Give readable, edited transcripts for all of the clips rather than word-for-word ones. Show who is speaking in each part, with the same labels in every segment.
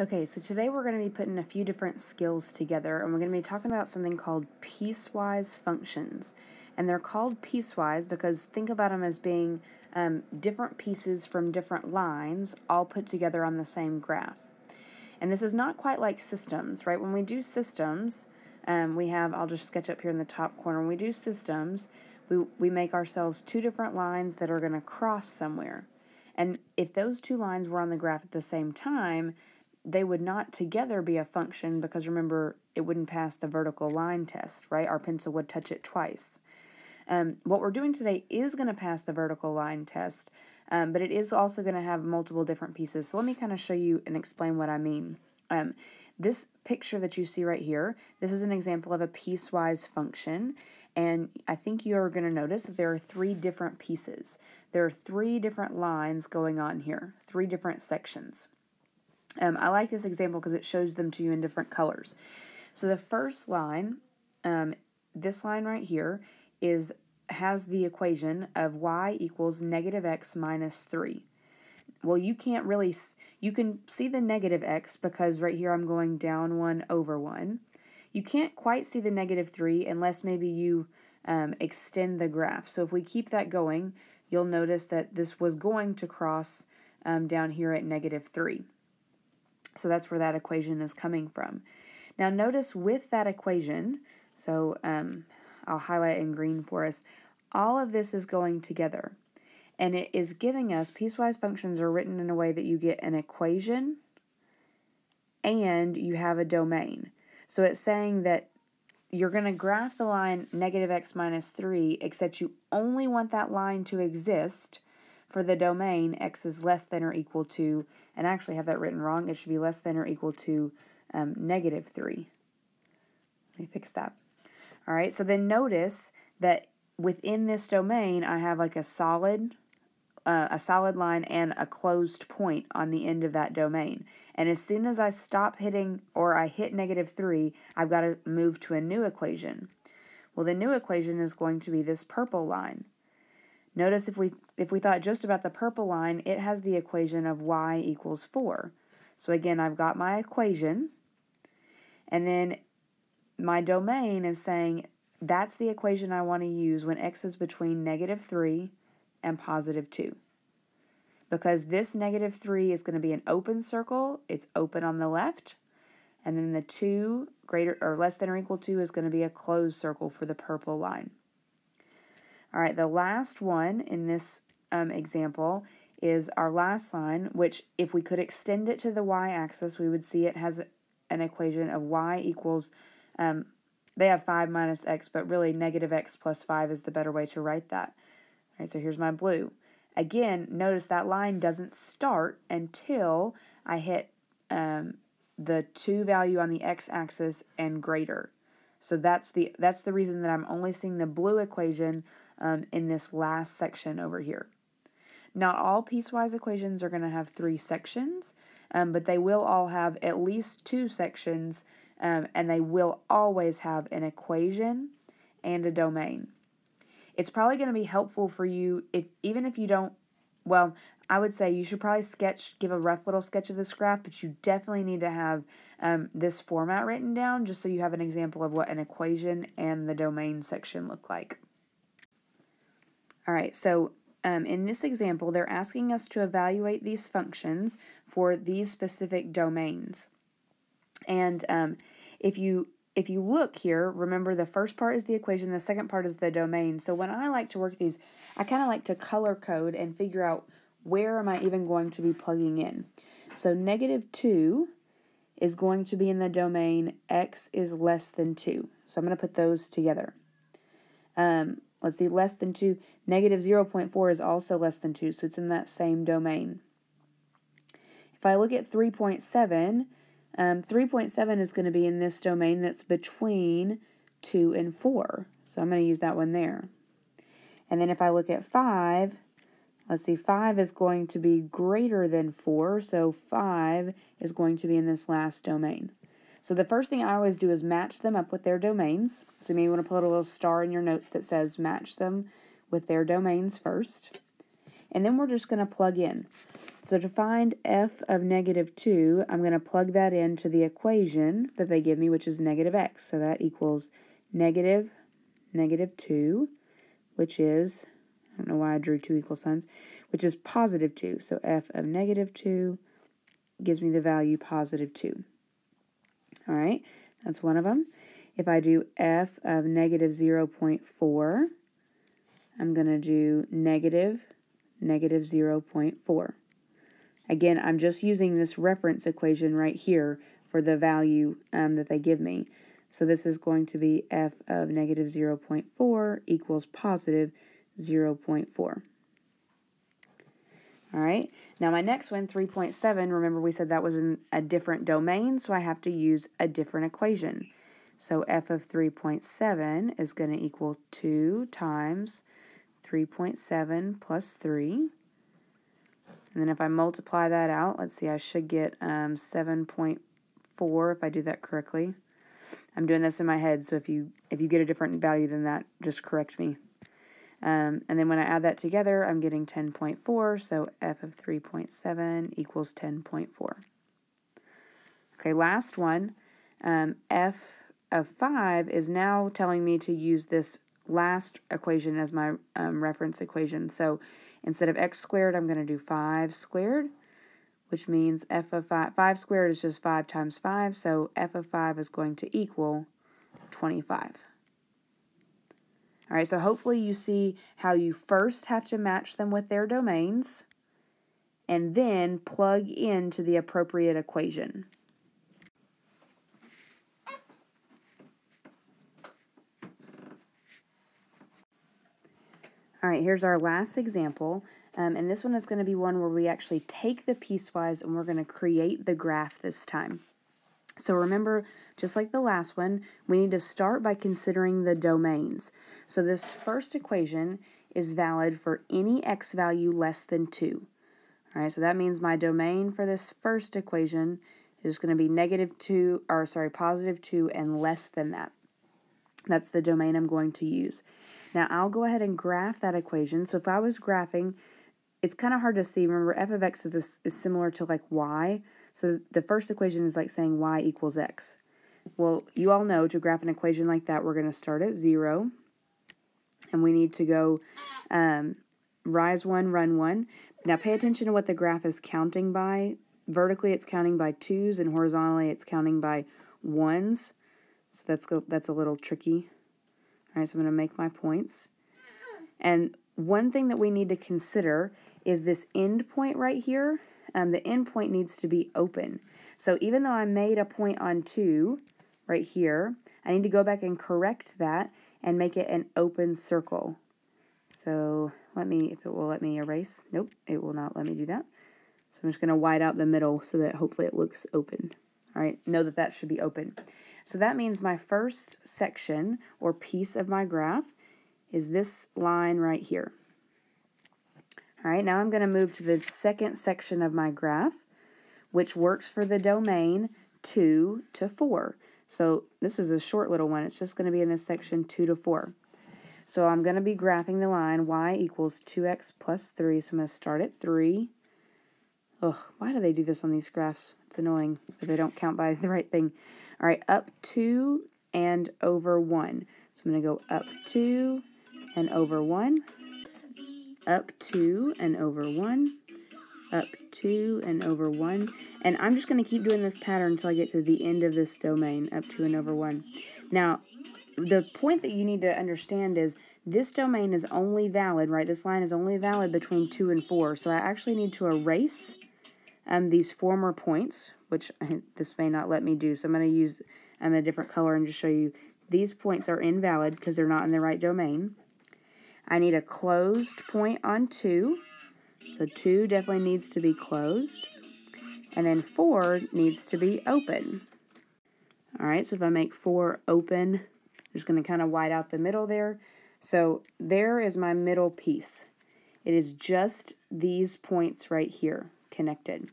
Speaker 1: Okay, so today we're going to be putting a few different skills together, and we're going to be talking about something called piecewise functions. And they're called piecewise because think about them as being different pieces from different lines all put together on the same graph. And this is not quite like systems, right? When we do systems, I'll just sketch up here in the top corner. When we do systems, we make ourselves two different lines that are going to cross somewhere. And if those two lines were on the graph at the same time, they would not together be a function because remember, it wouldn't pass the vertical line test, right? Our pencil would touch it twice. What we're doing today is going to pass the vertical line test, but it is also going to have multiple different pieces. So let me kind of show you and explain what I mean. This picture that you see right here, this is an example of a piecewise function, and I think you're going to notice that there are three different pieces. There are three different lines going on here, three different sections. I like this example because it shows them to you in different colors. So the first line, this line right here, has the equation of y equals negative x minus 3. Well, you can see the negative x because right here I'm going down 1 over 1. You can't quite see the negative 3 unless maybe you extend the graph. So if we keep that going, you'll notice that this was going to cross down here at negative 3. So that's where that equation is coming from. Now notice with that equation, so I'll highlight in green for us, all of this is going together. And it is giving us, piecewise functions are written in a way that you get an equation and you have a domain. So it's saying that you're going to graph the line negative x minus 3, except you only want that line to exist for the domain x is less than or equal to, and I actually have that written wrong, it should be less than or equal to negative 3. Let me fix that. All right, so then notice that within this domain, I have like a solid line and a closed point on the end of that domain. And as soon as I stop hitting, or I hit negative 3, I've got to move to a new equation. Well, the new equation is going to be this purple line. Notice if we thought just about the purple line, it has the equation of y equals 4. So again, I've got my equation, and then my domain is saying that's the equation I want to use when x is between negative 3 and positive 2. Because this negative 3 is going to be an open circle, it's open on the left, and then the 2 greater or less than or equal to is going to be a closed circle for the purple line. All right, the last one in this example is our last line, which if we could extend it to the y-axis, we would see it has an equation of y equals, they have 5 minus x, but really negative x plus 5 is the better way to write that. All right, so here's my blue. Again, notice that line doesn't start until I hit the 2 value on the x-axis and greater. So that's the reason that I'm only seeing the blue equation in this last section over here. Not all piecewise equations are going to have 3 sections, but they will all have at least 2 sections, and they will always have an equation and a domain. It's probably going to be helpful for you, even if you don't, well, I would say you should probably give a rough little sketch of this graph, but you definitely need to have this format written down just so you have an example of what an equation and the domain section look like. All right, so in this example, they're asking us to evaluate these functions for these specific domains. And if you look here, remember the first part is the equation, the second part is the domain. So when I like to work these, I kind of like to color code and figure out where am I even going to be plugging in. So negative 2 is going to be in the domain x is less than 2. So I'm going to put those together. Let's see, less than 2. Negative 0.4 is also less than 2, so it's in that same domain. If I look at 3.7, 3.7 is going to be in this domain that's between 2 and 4. So I'm going to use that one there. And then if I look at 5, let's see, 5 is going to be greater than 4, so 5 is going to be in this last domain. So the first thing I always do is match them up with their domains. So you may want to put a little star in your notes that says match them with their domains first. And then we're just going to plug in. So to find f of negative 2, I'm going to plug that into the equation that they give me, which is negative x. So that equals negative 2, which is, I don't know why I drew two equal signs, which is positive 2. So f of negative 2 gives me the value positive 2. All right, that's one of them. If I do f of negative 0.4, I'm going to do negative 0.4. Again, I'm just using this reference equation right here for the value that they give me. So this is going to be f of negative 0.4 equals positive 0.4. All right, now my next one, 3.7, remember we said that was in a different domain, so I have to use a different equation. So f of 3.7 is going to equal 2 times 3.7 plus 3. And then if I multiply that out, let's see, I should get 7.4 if I do that correctly. I'm doing this in my head, so if you get a different value than that, just correct me. And then when I add that together, I'm getting 10.4, so f of 3.7 equals 10.4. Okay, last one, f of 5 is now telling me to use this last equation as my reference equation. So instead of x squared, I'm going to do 5 squared, which means f of 5 squared is just 5 times 5, so f of 5 is going to equal 25. All right, so hopefully you see how you first have to match them with their domains and then plug into the appropriate equation. All right, here's our last example, and this one is going to be one where we actually take the piecewise and we're going to create the graph this time. So remember, just like the last one, we need to start by considering the domains. So this first equation is valid for any x value less than 2. All right, so that means my domain for this first equation is going to be positive 2 and less than that. That's the domain I'm going to use. Now I'll go ahead and graph that equation. So if I was graphing, it's kind of hard to see. Remember, f of x is similar to like y. So the first equation is like saying y equals x. Well, you all know to graph an equation like that, we're going to start at 0. And we need to go rise 1, run 1. Now pay attention to what the graph is counting by. Vertically, it's counting by 2s, and horizontally, it's counting by 1s. So that's a little tricky. All right, so I'm going to make my points. And one thing that we need to consider is this end point right here. The end point needs to be open. So even though I made a point on 2 right here, I need to go back and correct that and make it an open circle. So if it will let me erase. Nope, it will not let me do that. So I'm just going to white out the middle so that hopefully it looks open. All right, know that that should be open. So that means my first section or piece of my graph is this line right here. All right, now I'm going to move to the second section of my graph, which works for the domain 2 to 4. So this is a short little one. It's just going to be in this section 2 to 4. So I'm going to be graphing the line y equals 2x plus 3. So I'm going to start at 3. Ugh, why do they do this on these graphs? It's annoying that they don't count by the right thing. All right, up 2 and over 1. So I'm going to go up 2 and over 1. Up 2 and over 1, up 2 and over 1, and I'm just going to keep doing this pattern until I get to the end of this domain, up 2 and over 1. Now, the point that you need to understand is this domain is only valid, right? This line is only valid between 2 and 4, so I actually need to erase these former points, which this may not let me do, so I'm going to use a different color and just show you these points are invalid because they're not in the right domain. I need a closed point on 2, so 2 definitely needs to be closed, and then 4 needs to be open. All right, so if I make 4 open, I'm just going to kind of white out the middle there. So there is my middle piece. It is just these points right here connected.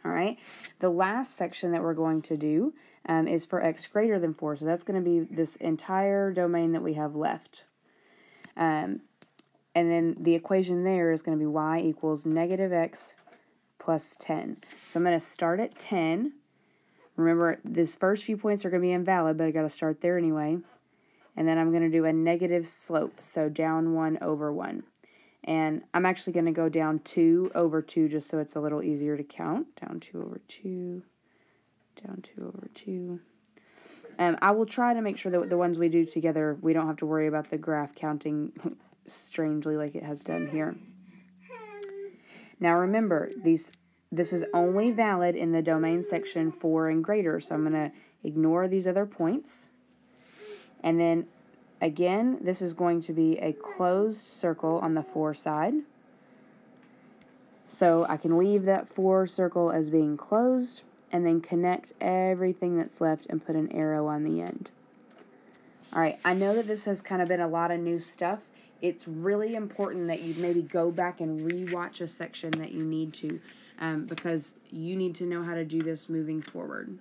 Speaker 1: All right, the last section that we're going to do is for x greater than 4, so that's going to be this entire domain that we have left. And then the equation there is going to be y equals negative x plus 10. So I'm going to start at 10. Remember, this first few points are going to be invalid, but I got to start there anyway. And then I'm going to do a negative slope, so down 1 over 1. And I'm actually going to go down 2 over 2 just so it's a little easier to count. Down 2 over 2, down 2 over 2. I will try to make sure that the ones we do together, we don't have to worry about the graph counting strangely like it has done here. Now remember, this is only valid in the domain section 4 and greater, so I'm going to ignore these other points. And then, again, this is going to be a closed circle on the 4 side. So I can leave that 4 circle as being closed, and then connect everything that's left and put an arrow on the end. All right, I know that this has kind of been a lot of new stuff. It's really important that you maybe go back and rewatch a section that you need to, because you need to know how to do this moving forward.